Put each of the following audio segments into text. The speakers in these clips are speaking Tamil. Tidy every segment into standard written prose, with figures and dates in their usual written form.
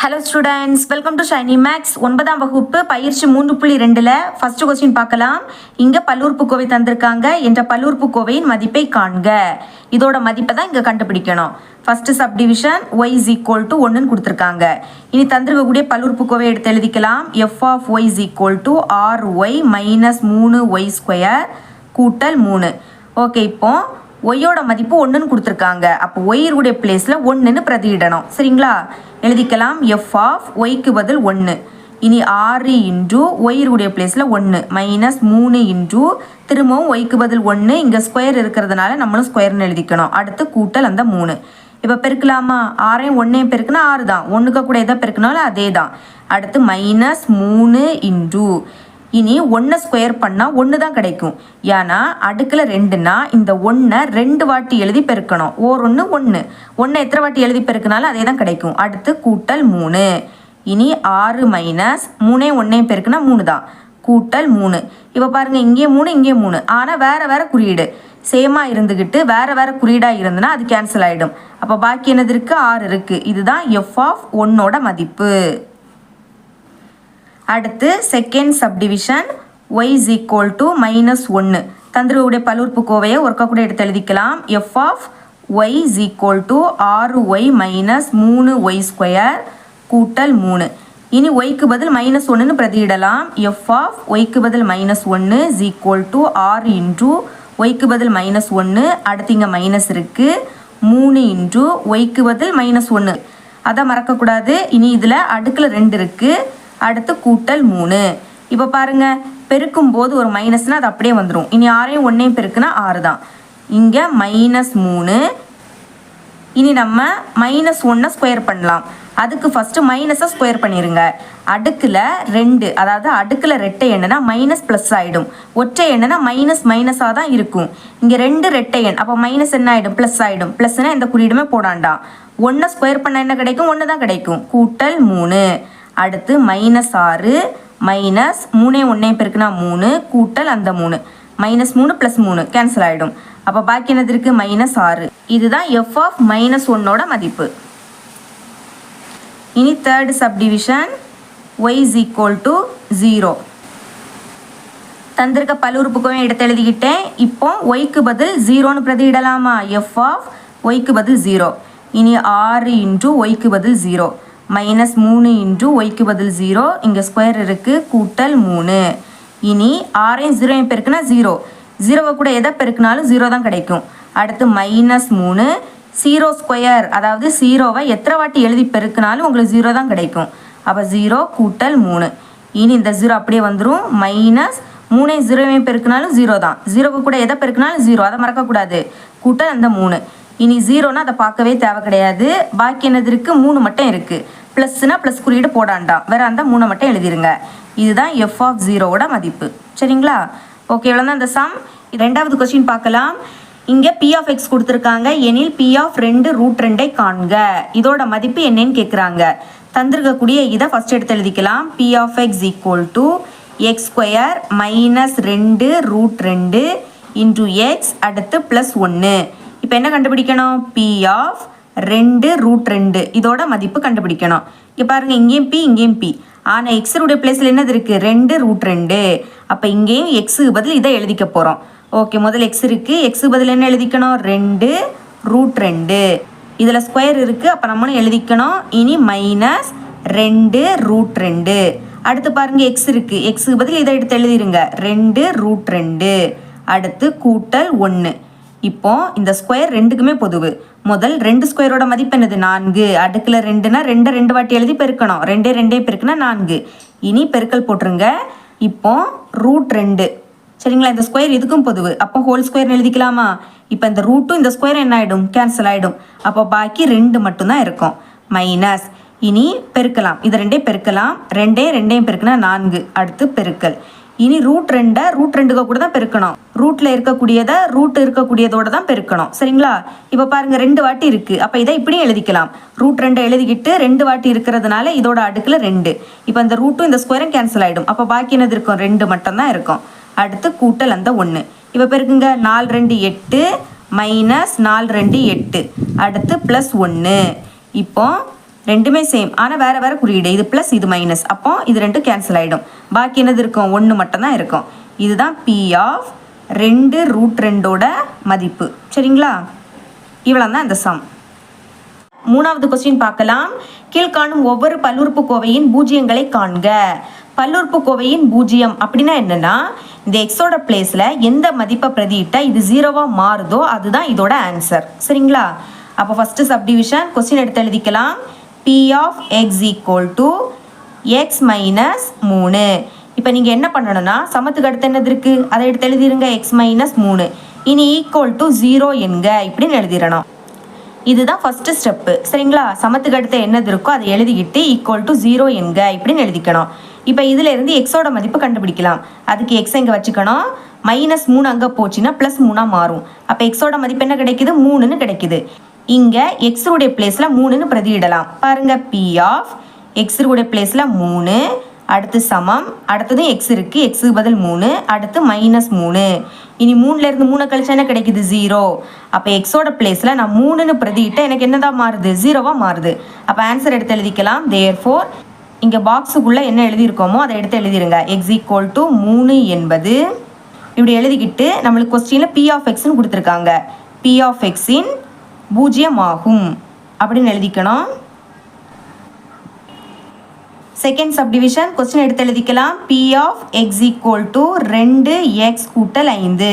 Hello students, welcome to Shiny Max. 9ஆம் வகுப்பு பயிற்சி 3.2ல் ஃபர்ஸ்ட் கொஸ்டின் பார்க்கலாம். இங்கே பல்லுறுப்புக்கோவை தந்திருக்காங்க. என்ற பல்லுறுப்புக்கோவையின் மதிப்பை காண்க. இதோட மதிப்பை தான் இங்கே கண்டுபிடிக்கணும். First subdivision y is equal to 1ன்னு கொடுத்துருக்காங்க. இனி தந்திருக்கக்கூடிய பல்லுறுப்புக்கோவை எடுத்து எழுதிக்கலாம். f of y is equal to ry minus 3y² கூட்டல் 3. ஓகே, இப்போ ஒய்யோட மதிப்பு 1ன்னு கொடுத்துருக்காங்க. அப்போ ஒய்யுடைய பிளேஸில் 1ன்னு பிரதியிடணும். சரிங்களா? எழுதிக்கலாம். எஃப் ஆஃப் ஒய்க்கு பதில் 1. இனி 6 இன்டூ ஒய்யுடைய பிளேஸில் 1 மைனஸ் 3 இன்டூ திரும்பவும் ஒய்க்கு பதில் 1. இங்கே ஸ்கொயர் இருக்கிறதுனால நம்மளும் ஸ்கொயர்னு எழுதிக்கணும். அடுத்து கூட்டல் அந்த 3. இப்போ பெருக்கலாமா? 6 1 பெருக்குனா 6 தான். 1க்கு கூட எதை பெருக்கினாலும் அதே தான். அடுத்து மைனஸ் 3 இன்டூ இனி 1 ஸ்கொயர் பண்ணால் 1 தான் கிடைக்கும். ஏன்னா அடுக்கில் 2னா இந்த 1 2 வாட்டி எழுதி பெருக்கணும். ஓர் 1 1 1 எத்தனை வாட்டி எழுதி பெருக்கினாலும் அதே தான் கிடைக்கும். அடுத்து கூட்டல் 3. இனி 6 மைனஸ் 3 1 பெருக்குனா 3 தான். கூட்டல் 3. இப்போ பாருங்கள், இங்கே 3 இங்கே 3, ஆனால் வேறு வேறு குறியீடு சேமாக இருந்துக்கிட்டு வேறு வேறு குறியீடாக இருந்துன்னா அது கேன்சல் ஆகிடும். அப்போ பாக்கி என்னது இருக்குது? 6 இருக்குது. இதுதான் எஃப் ஆஃப் 1ஓட மதிப்பு. அடுத்து second subdivision y is equal to minus 1. தந்திரவுடைய பல்லுறுப்புக்கோவையை ஒர்க்க கூட எடுத்து எழுதிக்கலாம். f of y is equal to ry minus 3y² கூட்டல் 3. இனி yக்கு பதில் மைனஸ் 1ன்னு பிரதியிடலாம். f of yக்கு பதில் minus 1 is equal to r into yக்கு பதில் மைனஸ் 1. அடுத்து இங்கே மைனஸ் இருக்குது. 3 இன்டூ yக்கு பதில் மைனஸ் 1. அதை மறக்கக்கூடாது. இனி இதில் அடுக்கில் 2 இருக்குது. அடுத்து கூட்டல் 3. இப்போ பாருங்கள், பெருக்கும் போது ஒரு மைனஸ்னால் அது அப்படியே வந்துடும். இனி 6 1 பெருக்குனா 6 தான். இங்கே மைனஸ் 3. இனி நம்ம மைனஸ் 1 ஸ்கொயர் பண்ணலாம். அதுக்கு ஃபஸ்ட்டு மைனஸை ஸ்கொயர் பண்ணிடுங்க. அடுக்கில் 2, அதாவது அடுக்கில் ரெட்டை எண்ணுனா மைனஸ் ப்ளஸ் ஆகிடும். ஒற்றை எண்ணுனா மைனஸ் மைனஸாக தான் இருக்கும். இங்கே 2 ரெட்டை எண், அப்போ மைனஸ் என்ன ஆகிடும்? ப்ளஸ் ஆகிடும். ப்ளஸ்னால் எந்த குறியீடுமே போடாண்டாம். 1 ஸ்கொயர் பண்ணால் என்ன கிடைக்கும்? 1 தான் கிடைக்கும். கூட்டல் 3. அடுத்து மைனஸ் 6 மைனஸ் 3 1 பெருக்குனா 3 கூட்டல் அந்த 3. மைனஸ் 3 ப்ளஸ் 3 கேன்சல் ஆகிடும். அப்போ பாக்கி என்னது இருக்குது? மைனஸ் 6. இதுதான் எஃப் ஆஃப் மைனஸ் 1ஓட மதிப்பு. இனி third subdivision y is equal to 0. தந்திருக்க பல்லுறுப்புக்கோவை எடுத்து எழுதிக்கிட்டேன். இப்போ ஒய்க்கு பதில் 0ன்னு பிரதியிடலாமா? எஃப் ஆஃப் ஒய்க்கு பதில் 0. இனி 6 இன்டூ ஒய்க்கு பதில் 0 மைனஸ் 3 இன்டூ ஒய்க்கு பதில் 0. இங்கே ஸ்கொயர் இருக்குது. கூட்டல் 3. இனி 6 0 பெருக்குனா 0. 0வை கூட எதை பெருக்கினாலும் 0 தான் கிடைக்கும். அடுத்து மைனஸ் 3. 0 ஸ்கொயர், அதாவது 0வை எத்தனை வாட்டி எழுதி பெருக்கினாலும் உங்களுக்கு 0 தான் கிடைக்கும். அப்போ 0 கூட்டல் 3. இனி இந்த 0 அப்படியே வந்துடும். மைனஸ் 3 0 பெருக்கினாலும் 0 தான். 0வை கூட எதை பெருக்கினாலும் 0, அதை மறக்கக்கூடாது. கூட்டல் அந்த 3. இனி 0னா அதை பார்க்கவே தேவை கிடையாது. பாக்கி என்னது இருக்குது? 3 மட்டும் இருக்குது. ப்ளஸ்னா ப்ளஸ் குறியீடு போடாண்டாம். வேறு அந்த 3 மட்டும் எழுதிருங்க. இதுதான் எஃப் ஆஃப் 0ஓட மதிப்பு. சரிங்களா? ஓகே, இவ்வளோ தான் இந்த சம். ரெண்டாவது கொஸ்டின் பார்க்கலாம். இங்கே பி ஆஃப் எக்ஸ் கொடுத்துருக்காங்க. எனில் பி ஆஃப் 2 ரூட் 2ஐ காண்க. இதோட மதிப்பு என்னன்னு கேட்குறாங்க. தந்திருக்கக்கூடிய இதை ஃபஸ்ட் எடுத்து எழுதிக்கலாம். P of X equal to x² minus 2 root 2 into X அடுத்து ப்ளஸ் 1. இப்போ என்ன கண்டுபிடிக்கணும்? பி ஆஃப் 2 ரூட் 2 இதோட மதிப்பு கண்டுபிடிக்கணும். இங்கே பாருங்கள், இங்கேயும் பி இங்கேயும் பி. ஆனால் எக்ஸுடைய பிளேஸில் என்னது இருக்குது? 2 ரூட் 2. அப்போ இங்கேயும் எக்ஸுக்கு பதில் இதை எழுதிக்க போகிறோம். ஓகே, முதல் எக்ஸ் இருக்குது. எக்ஸுக்கு பதில் என்ன எழுதிக்கணும்? 2 ரூட் 2. இதில் ஸ்கொயர் இருக்குது, அப்போ நம்மளும் எழுதிக்கணும். இனி மைனஸ் 2 ரூட் 2. அடுத்து பாருங்கள், எக்ஸ் இருக்குது. எக்ஸுக்கு பதில் இதை எடுத்து எழுதிருங்க. 2 ரூட் 2. அடுத்து கூட்டல் 1. இப்போ இந்த ஸ்கொயர் 2க்குமே பொதுவு. முதல் 2 ஸ்கொயரோட மதிப்பு என்னது? 4. அடுக்கில் 2னா 2 வாட்டி எழுதி பெருக்கணும். 2 2 பெருக்குனா 4. இனி பெருக்கல் போட்டுருங்க. இப்போ ரூட் 2. சரிங்களா? இந்த ஸ்கொயர் இதுக்கும் பொதுவு. அப்போ ஹோல் ஸ்கொயர் எழுதிக்கலாமா? இப்போ இந்த ரூட்டும் இந்த ஸ்கொயர் என்ன ஆகிடும்? கேன்சல் ஆகிடும். அப்போ பாக்கி 2 மட்டும்தான் இருக்கும். மைனஸ். இனி பெருக்கலாம். இதை 2 பெருக்கலாம். 2 2 பெருக்குனா 4. அடுத்து பெருக்கல். இனி ரூட் 2 ரூட் 2க்கு கூட தான் பெருக்கணும். ரூட்டில் இருக்கக்கூடியதை ரூட் இருக்கக்கூடியதோட தான் பெருக்கணும். சரிங்களா? இப்போ பாருங்கள், 2 வாட்டி இருக்குது. அப்போ இதை இப்படியும் எழுதிக்கலாம். ரூட் 2 எழுதிக்கிட்டு 2 வாட்டி இருக்கிறதுனால இதோட அடுக்கில் 2. இப்போ இந்த ரூட்டும் இந்த ஸ்கொயரும் கேன்சல் ஆகிடும். அப்போ பாக்கி என்னது இருக்கும்? 2 மட்டும்தான் இருக்கும். அடுத்து கூட்டல் அந்த 1. இப்போ பெருக்குங்க. 4 2 8 மைனஸ் 4 2 8 அடுத்து ப்ளஸ் 1. இப்போ ரெண்டுமே சேம், ஆனால் வேறு வேறு குறியீடு. இது ப்ளஸ் இது மைனஸ், அப்போ இது ரெண்டும் கேன்சல் ஆகிடும். பாக்கி என்னது இருக்கும்? 1 மட்டும்தான் இருக்கும். இதுதான் P ஆஃப் 2√2ஓட மதிப்பு. சரிங்களா? இவ்வளோ தான் இந்த சம். மூணாவது கொஸ்டின் பார்க்கலாம். கீழ்காணும் ஒவ்வொரு பல்லுறுப்புக்கோவையின் பூஜ்ஜியங்களை காண்க. பல்லுறுப்புக்கோவையின் பூஜ்ஜியம் அப்படின்னா என்னன்னா, இந்த எக்ஸோட பிளேஸில் எந்த மதிப்பை பிரதியிட்டா இது 0வா மாறுதோ அதுதான் இதோட ஆன்சர். சரிங்களா? அப்போ ஃபஸ்ட்டு சப்டிவிஷன் கொஸ்டின் எடுத்து எழுதிக்கலாம். P of X equal to X minus 3. இப்போ நீங்கள் என்ன பண்ணணும்னா, சமத்துக்கு அடுத்து என்னது இருக்குது அதை எடுத்து எழுதிருங்க. எக்ஸ் மைனஸ் 3 இனி ஈக்குவல் டு 0 என்க இப்படின்னு எழுதிடணும். இதுதான் ஃபஸ்ட்டு ஸ்டெப்பு. சரிங்களா? சமத்துக்கு அடுத்து என்னது இருக்கோ அதை எழுதிக்கிட்டு ஈக்குவல் டு 0 என்க இப்படின்னு எழுதிக்கணும். இப்போ இதில் இருந்து எக்ஸோட மதிப்பு கண்டுபிடிக்கலாம். அதுக்கு எக்ஸை இங்கே வச்சுக்கணும். -3 அங்கே போச்சுன்னா +3 மாறும். அப்போ எக்ஸோட மதிப்பு என்ன கிடைக்குது? 3ன்னு கிடைக்குது. இங்கே எக்ஸுடைய பிளேஸில் 3ன்னு பிரதியிடலாம். பாருங்கள், P ஆஃப் எக்ஸுடைய பிளேஸில் 3, அடுத்து சமம், அடுத்ததும் எக்ஸ் இருக்குது, எக்ஸுக்கு பதில் 3, அடுத்து -3. இனி 3லேருந்து 3 கழிச்சா என்ன கிடைக்குது? 0. அப்போ எக்ஸோட பிளேஸில் நான் 3ன்னு பிரதியிட்டால் எனக்கு என்னதான் மாறுது? 0வா மாறுது. அப்போ ஆன்சர் எடுத்து எழுதிக்கலாம். தேர்ஃபோர் இங்கே பாக்ஸுக்குள்ளே என்ன எழுதியிருக்கோமோ அதை எடுத்து எழுதிருங்க. எக்ஸ் ஈக்குவல் டு 3 என்பது இப்படி எழுதிக்கிட்டு நம்மளுக்கு கொஸ்டினில் P ஆஃப் எக்ஸ்ன்னு கொடுத்துருக்காங்க. P ஆஃப் எக்ஸின் பூஜ்ஜியம் ஆகும் அப்படின்னு எழுதிக்கணும். செகண்ட் சப்டிவிஷன் கொஸ்டின் எடுத்து எழுதிக்கலாம். P of X equal to 2x கூட்டல் 5.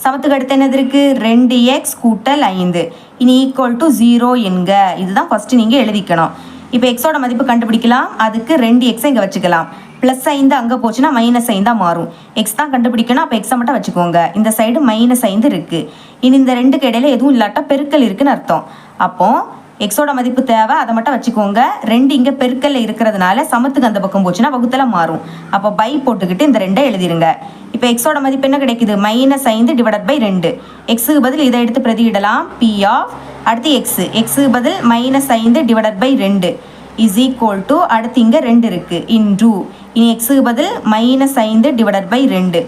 சமத்துக்கு அடுத்து என்னது இருக்குது? 2x கூட்டல் 5 இனி ஈக்குவல் டு 0 என்க. இதுதான் ஃபஸ்ட்டு நீங்கள் எழுதிக்கணும். இப்போ எக்ஸோட மதிப்பு கண்டுபிடிக்கலாம். அதுக்கு 2x இங்கே வச்சுக்கலாம். +5 அங்கே போச்சுன்னா -5 மாறும். எக்ஸ் தான் கண்டுபிடிக்கணும். அப்போ எக்ஸை மட்டும் வச்சுக்கோங்க. இந்த சைடு -5 இருக்குது. இனி இந்த ரெண்டுக்கு இடையில எதுவும் இல்லாட்டா பெருக்கல் இருக்குன்னு அர்த்தம். அப்போது எக்ஸோட மதிப்பு தேவை, அதை மட்டும் வச்சுக்கோங்க. 2 இங்கே பெருக்கல்ல இருக்கிறதுனால சமத்துக்கு அந்த பக்கம் போச்சுன்னா வகுத்தல மாறும். அப்போ பை போட்டுக்கிட்டு இந்த 2 எழுதிருங்க. இப்போ எக்ஸோட மதிப்பு என்ன கிடைக்குது? -5 டிவைடட் பை 2. எக்ஸுக்கு பதில் இதை எடுத்து பிரதியிடலாம். P ஆஃப் அடுத்து எக்ஸுக்கு பதில் -5 divided by 2 is equal to அடுத்து இங்கே 2 இருக்குது இன்டூ இனி எக்ஸுக்கு பதில் -5 டிவைடட் பை 2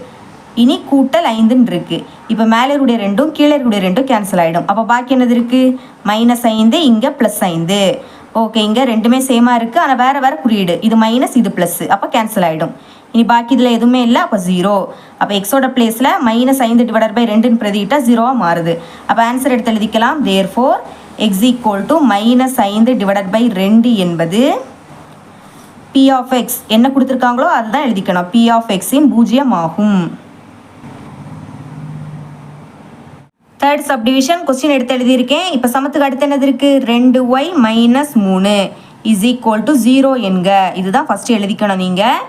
இனி கூட்டல் 5ன்னு இருக்குது. இப்போ மேலே இருக்கக்கூடிய 2ம் கீழே இருக்கக்கூடிய 2ம் கேன்சல் ஆகிடும். அப்போ பாக்கி என்னது இருக்குது? -5 இங்கே +5. ஓகே, இங்கே ரெண்டுமே சேமாக இருக்குது, ஆனால் வேறு வேறு குறியீடு. இது மைனஸ் இது ப்ளஸ், அப்போ கேன்சல் ஆகிடும். இனி பாக்கி இதில் எதுவுமே இல்லை, அப்போ 0. அப்போ எக்ஸோட பிளேஸில் -5 டிவைடட் பை 2ன்னு பிரதிட்டா 0வாக மாறுது. அப்போ ஆன்சர் எடுத்து எழுதிக்கலாம். Therefore X equal to -5 divided by 2 என்பது P ஆஃப் எக்ஸ் என்ன கொடுத்துருக்காங்களோ அதுதான் எழுதிக்கணும். P ஆஃப் எக்ஸின் பூஜ்ஜியம் ஆகும். தேர்ட் சப்டிவிஷன் கொஸ்டின் எடுத்து எழுதியிருக்கேன். இப்போ சமத்துக்கு அடுத்து என்னது இருக்குது? 2y - 3 இஸ் ஈக்குவல் டு 0 என்க. இதுதான் ஃபஸ்ட்டு எழுதிக்கணும். நீங்கள்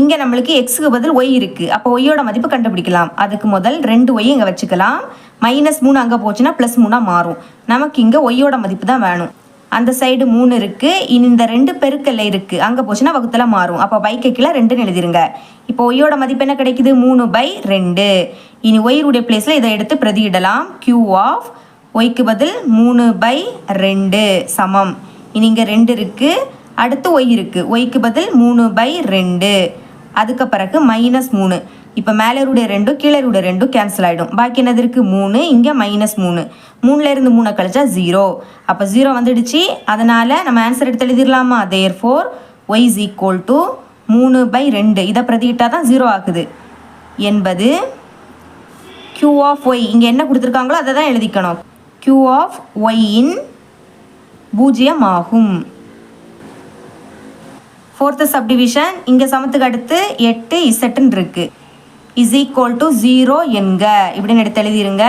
இங்கே நம்மளுக்கு எக்ஸுக்கு பதில் ஒய் இருக்குது. அப்போ ஒய்யோட மதிப்பு கண்டுபிடிக்கலாம். அதுக்கு முதல் 2y இங்கே வச்சுக்கலாம். -3 அங்கே போச்சுன்னா +3 மாறும். நமக்கு இங்கே ஒய்யோட மதிப்பு தான் வேணும். அந்த சைடு 3 இருக்குது. இனி இந்த 2 பெருக்கல்ல இருக்குது, அங்கே போச்சுன்னா வகுத்தல மாறும். அப்போ பைக்கு கீழே 2ன்னு எழுதிருங்க. இப்போ ஒய்யோட மதிப்பு என்ன கிடைக்குது? 3/2. இனி ஒய்யுடைய பிளேஸில் இதை எடுத்து பிரதியிடலாம். Q ஆஃப் ஒய்க்கு பதில் 3/2 சமம். இனி இங்கே 2 இருக்குது, அடுத்து ஒய் இருக்குது. ஒய்க்கு பதில் 3/2, அதுக்கு பிறகு -3. இப்போ மேலே இருடைய 2 கீழே இருடைய 2 கேன்சல் ஆகிடும். பாக்கி என்னது இருக்குது? 3, இங்கே -3. 3லேருந்து 3 கழிச்சா 0. அப்போ 0 வந்துடுச்சு. அதனால் நம்ம ஆன்சர் எடுத்து எழுதிடலாமா? Therefore Y is equal to 3/2. இதை பிரதியிட்டால் தான் 0 ஆகுது என்பது Q ஆஃப் ஒய். இங்கே என்ன கொடுத்துருக்காங்களோ அதை தான் எழுதிக்கணும். Q ஆஃப் ஒய்யின் பூஜ்ஜியம் ஆகும். ஃபோர்த்து சப்டிவிஷன் இங்கே சமத்துக்கு அடுத்து 8z இருக்குது. இஸ் ஈக்குவல் டு 0 என்க இப்படின்னு எடுத்து எழுதிருங்க.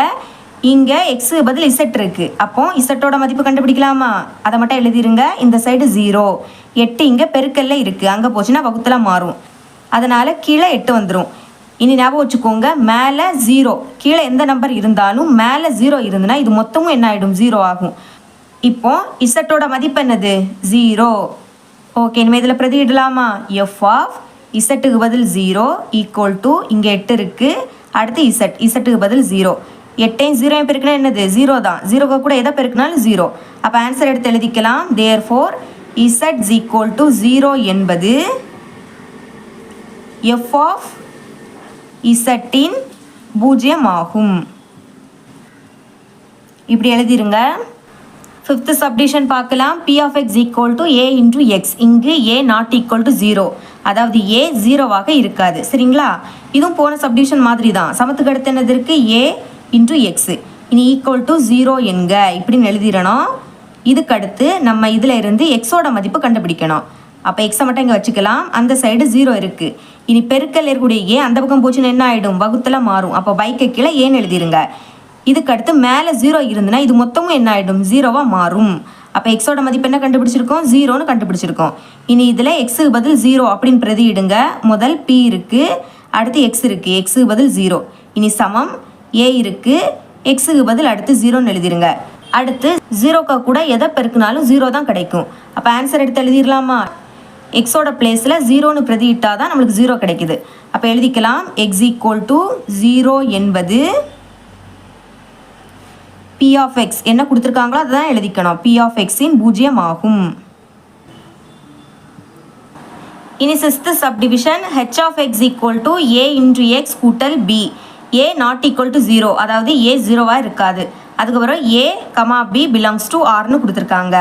இங்கே எக்ஸுக்கு பதில் z இருக்குது. அப்போ இசட்டோட மதிப்பு கண்டுபிடிக்கலாமா? அதை மட்டும் எழுதிருங்க. இந்த சைடு 0. 8 இங்கே பெருக்கல்ல இருக்குது, அங்கே போச்சுன்னா வகுத்தல மாறும். அதனால் கீழே 8 வந்துடும். இனி ஞாபகம் வச்சுக்கோங்க, மேலே 0 கீழே எந்த நம்பர் இருந்தாலும் மேலே 0 இருந்துன்னா இது மொத்தமும் என்ன ஆகிடும்? 0 ஆகும். இப்போ இசட்டோட மதிப்பு என்னது? 0. ஓகே, இனிமேல் இதில் பிரதியிடலாமா? எஃப் ஆஃப் இசட்டுக்கு பதில் 0 ஈக்குவல் டு இங்கே 8 இருக்குது, அடுத்து இசட்டுக்கு பதில் 0. 8ஐயும் 0ஐயும் பெருக்கினா என்னது? 0 தான். 0க்கு கூட எதை பெருக்கினாலும் 0. அப்போ ஆன்சர் எடுத்து எழுதிக்கலாம். Therefore Z is equal to 0 என்பது எஃப் ஆஃப் இசட்டின் பூஜ்ஜியம் ஆகும். இப்படி எழுதிருங்க. ஃபிஃப்த் சப்டிஷன் பார்க்கலாம். p of x equal to a into x. இங்கு a not equal to 0. அதாவது a 0வாக இருக்காது. சரிங்களா? இதுவும் போன சப்டிஷன் மாதிரி தான். சமத்துக்கு அடுத்து என்னது இருக்கு? a into x. இனி ஈக்குவல் டு 0 என்க இப்படின்னு எழுதிடணும். இதுக்கு அடுத்து நம்ம இதில் இருந்து எக்ஸோட மதிப்பு கண்டுபிடிக்கணும். அப்போ எக்ஸை மட்டும் இங்கே வச்சுக்கலாம். அந்த சைடு 0 இருக்குது. இனி பெருக்கல் இருக்கக்கூடிய ஏ அந்த பக்கம் போச்சுன்னு என்ன ஆகிடும்? வகுத்தில் மாறும். அப்போ பைக்கு கீழே ஏன்னு எழுதிருங்க. இதுக்கு அடுத்து மேலே 0 இருந்துன்னா இது மொத்தமும் என்ன ஆகிடும்? 0வாக மாறும். அப்போ எக்ஸோட மதிப்பு என்ன கண்டுபிடிச்சிருக்கோம்? 0ன்னு கண்டுபிடிச்சிருக்கோம். இனி இதில் எக்ஸுக்கு பதில் 0 அப்படின்னு பிரதியிடுங்க. முதல் p இருக்குது, அடுத்து எக்ஸ் இருக்குது. எக்ஸுக்கு பதில் 0. இனி சமம் ஏ இருக்குது, எக்ஸுக்கு பதில் அடுத்து 0ன்னு எழுதிருங்க. அடுத்து 0க்கு கூட எதை பெருக்குனாலும் 0 தான் கிடைக்கும். அப்போ ஆன்சர் எடுத்து எழுதிடலாமா? எக்ஸோட பிளேஸில் 0ன்னு பிரதியிட்டா தான் நம்மளுக்கு 0 கிடைக்குது. அப்போ எழுதிக்கலாம். எக்ஸ் ஈக்குவல் டு 0 என்பது p of x என்ன கொடுத்துருக்காங்களோ அதை தான் எழுதிக்கணும். p of x இன் பூஜ்ஜியம் ஆகும். இனி sixth subdivision h of x equal to a into x கூட்டல் b. a not equal to 0, அதாவது a 0வாக இருக்காது. அதுக்கப்புறம் a, b belongs to rன்னு கொடுத்துருக்காங்க.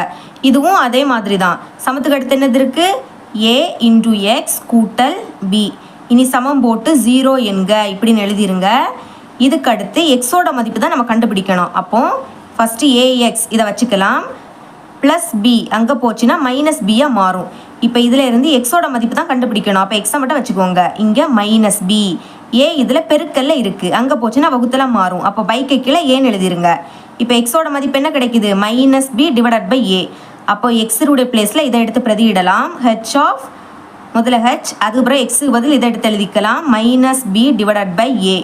இதுவும் அதே மாதிரி தான். சமத்துக்கு அடுத்து என்னது இருக்குது? a into x கூட்டல் b. இனி சமம் போட்டு 0 என்க இப்படின்னு எழுதிருங்க. இதுக்கு அடுத்து எக்ஸோட மதிப்பு தான் நம்ம கண்டுபிடிக்கணும். அப்போ ஃபஸ்ட்டு ஏஎக்ஸ் இதை வச்சுக்கலாம். ப்ளஸ் பி அங்கே போச்சுன்னா மைனஸ் பியாக மாறும். இப்போ இதில் இருந்து எக்ஸோட மதிப்பு தான் கண்டுபிடிக்கணும். அப்போ எக்ஸை மட்டும் வச்சுக்கோங்க. இங்கே மைனஸ் பி. ஏ இதில் பெருக்கல்ல இருக்குது, அங்கே போச்சுன்னா வகுத்தலாம் மாறும். அப்போ பைக்கு கீழே ஏன்னு எழுதிருங்க. இப்போ எக்ஸோட மதிப்பு என்ன கிடைக்குது? மைனஸ் பி டிவைடட் பை ஏ. அப்போ எக்ஸுடைய பிளேஸில் இதை எடுத்து பிரதியிடலாம். ஹெச் ஆஃப் முதல்ல ஹெச், அதுக்கப்புறம் எக்ஸுக்கு பதில் இதை எடுத்து எழுதிக்கலாம். மைனஸ் பி டிவைடட் பை ஏ.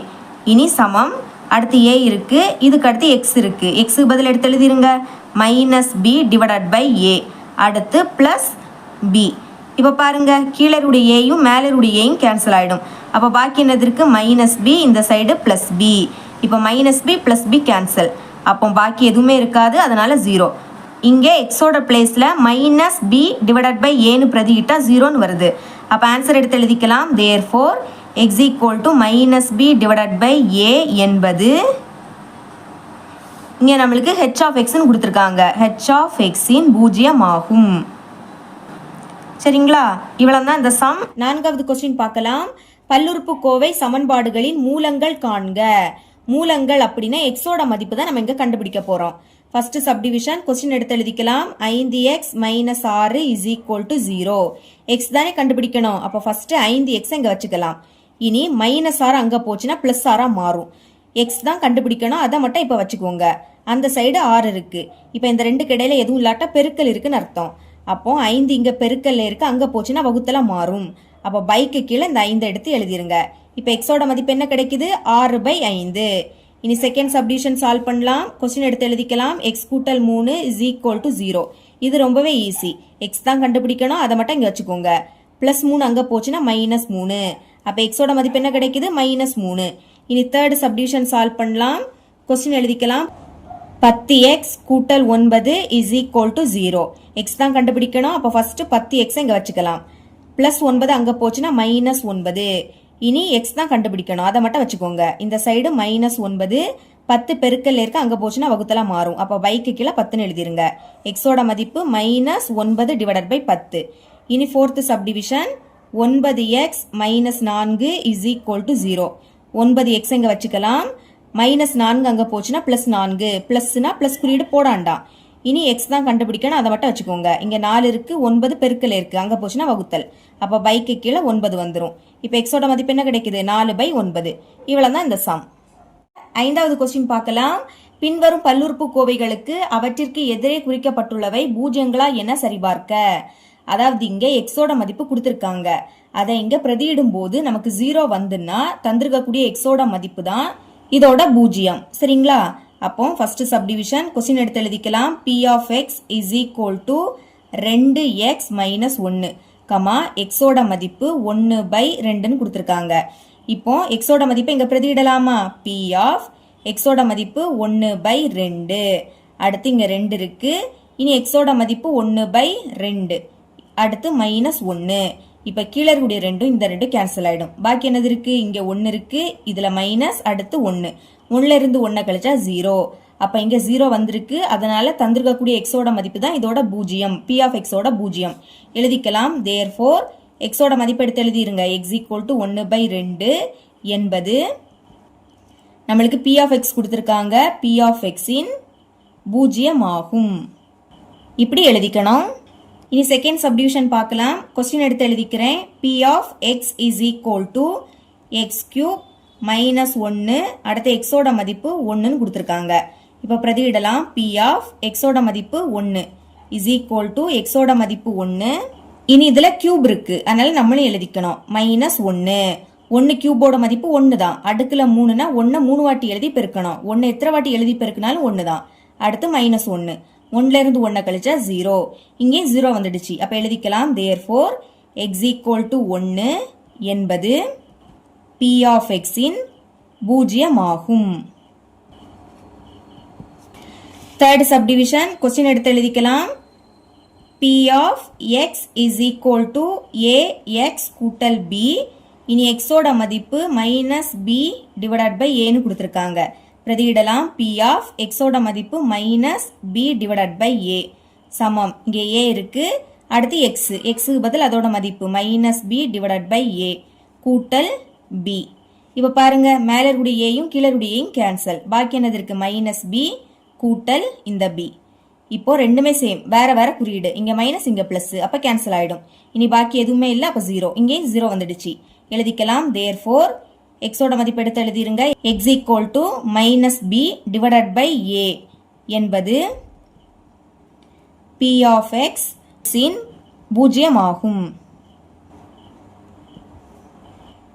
இனி சமம் அடுத்து ஏ இருக்குது, இதுக்கு அடுத்து எக்ஸ் இருக்குது. எக்ஸுக்கு பதில் எடுத்து எழுதிருங்க. மைனஸ் பி டிவைடட் பை ஏ. அடுத்து ப்ளஸ் பி. இப்போ பாருங்கள், கீழே உடைய ஏயும் மேலே உடைய ஏயும் கேன்சல் ஆகிடும். அப்போ பாக்கி என்னது இருக்குது? மைனஸ் பி, இந்த சைடு ப்ளஸ் பி. இப்போ minus P plus P cancel. அப்போ பாக்கி எதுவுமே இருக்காது, அதனால் 0. இங்கே எக்ஸோட பிளேஸில் மைனஸ் பி டிவைடட் பை ஏன்னு பிரதிக்கிட்டா 0ன்னு வருது. அப்போ ஆன்சர் எடுத்து எழுதிக்கலாம். Therefore x equal to minus b divided by a என்பது இங்கே நம்மளுக்கு h of xன்னு கொடுத்துருக்காங்க. h of xன் பூஜ்ஜியம் ஆகும். சரிங்களா? இவ்வளோ தான் இந்த சம். 4வது கொஸ்டின் பார்க்கலாம். பல்லுறுப்புக்கோவை சமன்பாடுகளின் மூலங்கள் காண்க. மூலங்கள் அப்படின்னா எக்ஸோட மதிப்பு தான் நம்ம இங்கே கண்டுபிடிக்க போகிறோம். ஃபர்ஸ்ட் சப்டிவிஷன் கொஸ்டின் எடுத்து எழுதிக்கலாம். 5x minus 6 is equal to 0. X தானே கண்டுபிடிக்கணும். அப்போ ஃபர்ஸ்ட் 5x இங்கே வச்சுக்கலாம். இனி மைனஸ் 6 அங்கே போச்சுன்னா ப்ளஸ் 6 மாறும். எக்ஸ் தான் கண்டுபிடிக்கணும், அதை மட்டும் இப்போ வச்சுக்கோங்க. அந்த சைடு 6 இருக்குது. இப்போ இந்த ரெண்டுக்கு இடையில எதுவும் இல்லாட்டா பெருக்கல் இருக்குன்னு அர்த்தம். அப்போ 5 இங்கே பெருக்கல்ல இருக்குது, அங்கே போச்சுன்னா வகுத்தலாம் மாறும். அப்போ பைக்கு கீழே இந்த 5 எடுத்து எழுதிருங்க. இப்போ எக்ஸோட மதிப்பு என்ன கிடைக்குது? 6/5. இனி செகண்ட் சப்டிவிஷன் சால்வ் பண்ணலாம். கொஸ்டின் எடுத்து எழுதிக்கலாம். எக்ஸ் கூட்டல் 3 இஸ் ஈக்குவல் டு 0. இது ரொம்பவே ஈஸி. எக்ஸ் தான் கண்டுபிடிக்கணும், அதை மட்டும் இங்கே வச்சுக்கோங்க. ப்ளஸ் 3 அங்கே போச்சுன்னா மைனஸ் 3. அப்போ எக்ஸோட மதிப்பு என்ன கிடைக்குது? மைனஸ் 3. இனி தேர்ட் சப்டிவிஷன் சால்வ் பண்ணலாம். கொஸ்டின் எழுதிக்கலாம். 10x கூட்டல் 9 இஸ் ஈக்குவல் டு 0. எக்ஸ் தான் கண்டுபிடிக்கணும். அப்போ ஃபர்ஸ்ட் 10x இங்கே வச்சுக்கலாம். ப்ளஸ் 9 அங்கே போச்சுன்னா மைனஸ் 9. இனி எக்ஸ் தான் கண்டுபிடிக்கணும், அதை மட்டும் வச்சுக்கோங்க. இந்த சைடு மைனஸ் 9, 10 பெருக்கல் இருக்கு, அங்கே போச்சுன்னா வகுத்தலாம் மாறும். அப்போ பைக்கு கீழே 10ன்னு எழுதிருங்க. எக்ஸோட மதிப்பு மைனஸ் 9 டிவைடட் பை 10. இனி fourth subdivision 9x minus 4 is equal to 0. 9x இங்கே வச்சுக்கலாம். மைனஸ் 4 அங்கே போச்சுன்னா ப்ளஸ் 4. ப்ளஸ்னா ப்ளஸ் குறியீடு போடாண்டாம். இனி எக்ஸ் தான் கண்டுபிடிக்கணும், அதை மட்டும் வச்சுக்கோங்க. இங்கே 4 இருக்குது, 9 பெருக்கல் இருக்குது, அங்கே போச்சுன்னா வகுத்தல். அப்போ பைக்கு கீழே 9 வந்துடும். இப்போ எக்ஸோட மதிப்பு என்ன கிடைக்குது? 4/9. இவ்வளோ தான் இந்த சம். 5வது கொஸ்டின் பார்க்கலாம். பின்வரும் பல்லுறுப்புக்கோவைகளுக்கு அவற்றிற்கு எதிரே குறிக்கப்பட்டுள்ளவை பூஜ்ஜியங்களா என சரிபார்க்க. அதாவது இங்கே எக்ஸோட மதிப்பு கொடுத்துருக்காங்க. அதை இங்கே பிரதியிடும் போது நமக்கு 0 வந்துன்னா தந்திருக்கக்கூடிய எக்ஸோட மதிப்பு தான் இதோட பூஜ்ஜியம். சரிங்களா? அப்போ ஃபர்ஸ்ட் சப்டிவிஷன் கொஸ்டின் எடுத்து எழுதிக்கலாம். p of x is equal to 2x minus 1, எக்ஸோட மதிப்பு 1/2ன்னு கொடுத்துருக்காங்க. இப்போ எக்ஸோட மதிப்பு இங்கே பிரதியிடலாமா? p of எக்ஸோட மதிப்பு 1/2. அடுத்து இங்கே 2 இருக்கு. இனி எக்ஸோட மதிப்பு 1/2. அடுத்து மைனஸ் 1. இப்போ கீழே இருக்கக்கூடிய 2 இந்த 2 கேன்சல் ஆகிடும். பாக்கி என்னது இருக்கு? இங்கே 1 இருக்கு, இதில் மைனஸ், அடுத்து 1. 1ல இருந்து 1 கழிச்சா 0. அப்போ இங்கே 0 வந்திருக்கு. அதனால தந்திருக்கக்கூடிய எக்ஸோட மதிப்பு தான் இதோட பூஜ்ஜியம், பி ஆஃப் எக்ஸோட பூஜ்ஜியம் எழுதிக்கலாம். தேர்ஃபோர் எக்ஸோட மதிப்பு எடுத்து எழுதிருங்க. எக்ஸ் ஈக்குவல் டு 1/2 என்பது நம்மளுக்கு பி ஆஃப் எக்ஸ் கொடுத்துருக்காங்க, பி ஆஃப் எக்ஸின் பூஜ்ஜியம் ஆகும். இப்படி எழுதிக்கணும். இனி செகண்ட் சப்டிவிஷன் பார்க்கலாம். கொஸ்டின் எடுத்து எழுதிக்கிறேன். P of X is equal to X cube minus 1, அடுத்த எக்ஸோட மதிப்பு 1ன்னு கொடுத்துருக்காங்க. இப்போ பிரதியிடலாம். பி ஆஃப் எக்ஸோட மதிப்பு 1 இஸ் ஈக்குவல் டு எக்ஸோட மதிப்பு 1. இனி இதுல கியூப் இருக்கு, அதனால நம்மளும் எழுதிக்கணும். மைனஸ் 1 கியூபோட மதிப்பு 1 தான். அடுக்குல 3னா 1 3 வாட்டி எழுதி பெருக்கணும். 1 எத்தனை வாட்டி எழுதி பெருக்கினாலும் 1 தான். அடுத்து மைனஸ் 1, 1ல இருந்து 1 கழிச்சா 0, இங்கே 0 வந்துடுச்சு. அப்ப எழுதிக்கலாம். தேர்ஃபோர் எக்ஸ் ஈக்குவல் டு 1 என்பது பி ஆஃப் எக்ஸின் பூஜ்ஜியம் ஆகும். தேர்ட் சப்டிவிஷன் கொஸ்டின் எடுத்து எழுதிக்கலாம். P of X is equal to A X கூட்டல் பி. இனி எக்ஸோட மதிப்பு மைனஸ் பி டிவைடட் பை ஏன்னு கொடுத்துருக்காங்க. பிரதியிடலாம். பி ஆஃப் எக்ஸோட மதிப்பு மைனஸ் பி டிவைடட் பை ஏ சமம். இங்கே ஏ இருக்கு, அடுத்து எக்ஸ், எக்ஸுக்கு பதில் அதோட மதிப்பு மைனஸ் பி டிவைடட் பை ஏ கூட்டல் பி. இப்போ பாருங்க, மேல இருக்கக்கூடிய ஏயும் கீழே இருக்கக்கூடிய ஏயும் கேன்சல். பாக்கி என்னது இருக்கு? மைனஸ் பி கூட்டல் இந்த பி. இப்போ ரெண்டுமே சேம், வேற வேற குறியீடு. இங்க மைனஸ் இங்க பிளஸ், அப்ப கேன்சல் ஆயிடும். இனி பாக்கி எதுவுமே இல்லை, அப்ப 0. இங்கே 0 வந்துடுச்சு. எழுதிக்கலாம். தேர்ஃபோர் எக்ஸோட மதிப்பு எடுத்து எழுதிருங்க. X equal to minus B divided by A என்பது பி ஆஃப் எக்ஸ் இன் பூஜ்ஜியம் ஆகும்.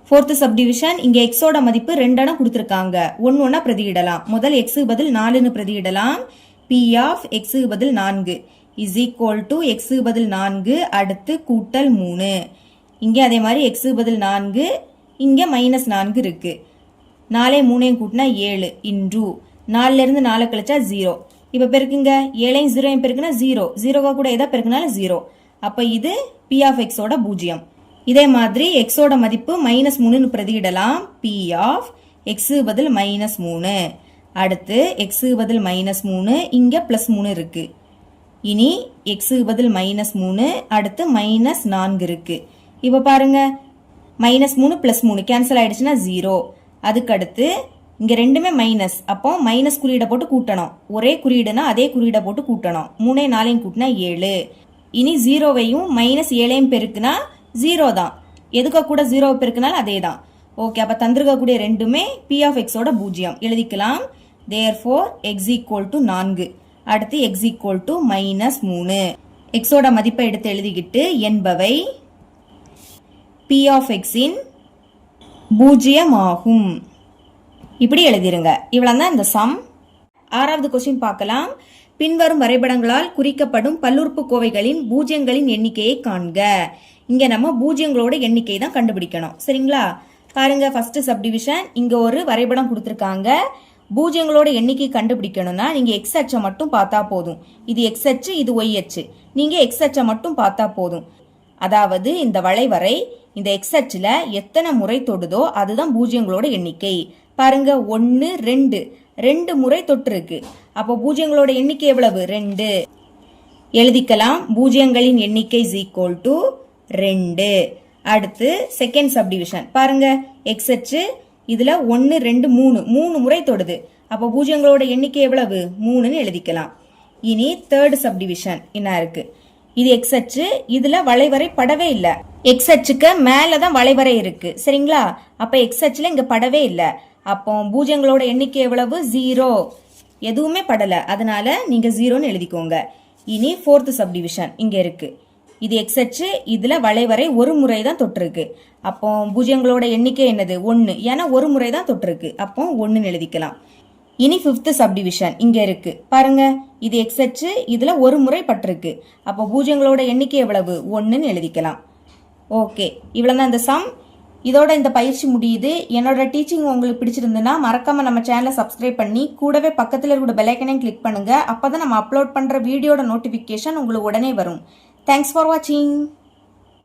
Fourth subdivision. இங்க எக்ஸோட மதிப்பு 2 கொடுத்திருக்காங்க. 1 பிரதியிடலாம். முதல் எக்ஸுக்கு பதில் 4ன்னு பிரதியிடலாம். பி ஆஃப் எக்ஸுக்கு பதில் 4 இஸ் ஈக்குவல் டு எக்ஸுக்கு பதில் 4 அடுத்து கூட்டல் 3. இங்கே அதே மாதிரி எக்ஸுக்கு பதில் 4, இங்கே மைனஸ் 4 இருக்கு. 4 3 கூட்டினா 7 இன்டு 4ல இருந்து 4 கழிச்சா 0. இப்போ பெருக்குங்க. 7 0 பெருக்குனா 0, 0 கூட எதா பெருக்குனாலும் 0. அப்போ இது பி ஆஃப் எக்ஸோட பூஜ்ஜியம். இதே மாதிரி எக்ஸோட மதிப்பு மைனஸ் 3ன்னு பிரதியிடலாம். பி ஆஃப் எக்ஸுக்கு பதில் மைனஸ் 3 அடுத்து எக்ஸுக்கு பதில் மைனஸ் 3, இங்கே பிளஸ் 3 இருக்கு. இனி எக்ஸுக்கு பதில் மைனஸ் 3 அடுத்து மைனஸ் 4 இருக்கு. இப்போ பாருங்க, மைனஸ் 3 பிளஸ் 3 கேன்சல் ஆயிடுச்சுன்னா 0. அதுக்கு அடுத்து இங்க ரெண்டுமே மைனஸ், அப்போ மைனஸ் குறியீடை போட்டு கூட்டணும். ஒரே குறியீடுனா அதே குறியீடை போட்டு கூட்டணும். 3 4 கூட்டினா 7. இனி 0வையும் மைனஸ் 7 பெருக்குனா 0 தான். எதுக்க கூட 0 பெருக்குனாலும் அதே தான். ஓகே, அப்ப தந்திருக்கக்கூடிய ரெண்டுமே பி ஆஃப் எக்ஸோட பூஜ்ஜியம் எழுதிக்கலாம். தேர்ஃபோர் எக்ஸ் ஈக்குவல் டு 4 அடுத்து எக்ஸ் ஈக்குவல் டு மைனஸ் 3. எக்ஸோட மதிப்பை எடுத்து எழுதிக்கிட்டு என்பவை பி ஆஃப் எக்ஸின் பூஜ்ஜியம் ஆகும். இப்படி எழுதிருங்க. இவ்வளவுதான் இந்த சம். 6வது கொஸ்டின் பார்க்கலாம். பின்வரும் வரைபடங்களால் குறிக்கப்படும் பல்லுறுப்புக்கோவைகளின் பூஜ்ஜியங்களின் எண்ணிக்கையை காண்க. இங்க நம்ம பூஜ்ஜியங்களோட எண்ணிக்கை தான் கண்டுபிடிக்கணும். சரிங்களா? பாருங்க, ஃபர்ஸ்ட் சப்டிவிஷன். இங்க ஒரு வரைபடம் கொடுத்திருக்காங்க. பூஜ்ஜியங்களோட எண்ணிக்கை கண்டுபிடிக்கணும்னா நீங்க எக்ஸ் அச்சை மட்டும் பார்த்தா போதும். இது எக்ஸ் அச்சு, இது ஒய் அச்சு. நீங்க எக்ஸ் அச்சை மட்டும் பார்த்தா போதும். அதாவது இந்த வளைவரை இந்த எக்ஸ் அச்சுல எத்தனை முறை தொடுதோ அதுதான் பூஜ்ஜியங்களோட எண்ணிக்கை. பாருங்க, 1 2 முறை தொட்டு இருக்கு. அப்போ பூஜ்ஜியங்களோட எண்ணிக்கை எவ்வளவு? 2 எழுதிக்கலாம். பூஜ்ஜியங்களின் எண்ணிக்கை இஸ் ஈக்குவல் டு 2. அடுத்து செகண்ட் சப்டிவிஷன். பாருங்க, எக்ஸ் அச்சு இதுல 1 2 3 முறை தொடுது. அப்போ பூஜ்ஜியங்களோட எண்ணிக்கை எவ்வளவு? 3ன்னு எழுதிக்கலாம். இனி தேர்ட் சப்டிவிஷன் என்ன இருக்கு? இது எக்ஸ் அச்சு, இதுல வளைவரை படவே இல்ல. எக்ஸ் அச்சுக்கு மேலதான் வளைவரை இருக்கு. சரிங்களா? அப்ப எக்ஸ் அச்சுல இங்க படவே இல்ல. அப்போ பூஜ்ஜியங்களோட எண்ணிக்கை எவ்வளவு? 0. எதுவுமே படல, அதனால நீங்க 0ன்னு எழுதிக்கோங்க. இனி ஃபோர்த் சப்டிவிஷன் இங்க இருக்கு. இது எக்ஸ் அச்சு, இதுல வளைவரை ஒரு முறை தான் தொட்டிருக்கு. அப்போ பூஜ்ஜியங்களோட எண்ணிக்கை என்னது? 1. ஏன்னா ஒரு முறை தான் தொட்டிருக்கு. அப்போ 1ன்னு எழுதிக்கலாம். இனி ஃபிஃப்த் சப்டிவிஷன் இங்க இருக்கு. பாருங்க, இது எக்ஸ் அச்சு, இதுல ஒரு முறை பட்டிருக்கு. அப்போ பூஜ்ஜியங்களோட எண்ணிக்கை எவ்வளவு? 1ன்னு எழுதிக்கலாம். ஓகே, இவ்வளவுதான் இந்த சம். இதோட இந்த பயிற்சி முடியுது. என்னோட டீச்சிங் உங்களுக்கு பிடிச்சிருந்துன்னா மறக்காம நம்ம சேனலை சப்ஸ்கிரைப் பண்ணி கூடவே பக்கத்துல இருக்கிற பெல் ஐக்கனையும் கிளிக் பண்ணுங்க. அப்பதான் நம்ம அப்லோட் பண்ற வீடியோட நோட்டிபிகேஷன் உங்களுக்கு உடனே வரும். தேங்க்ஸ் ஃபார் வாட்சிங்.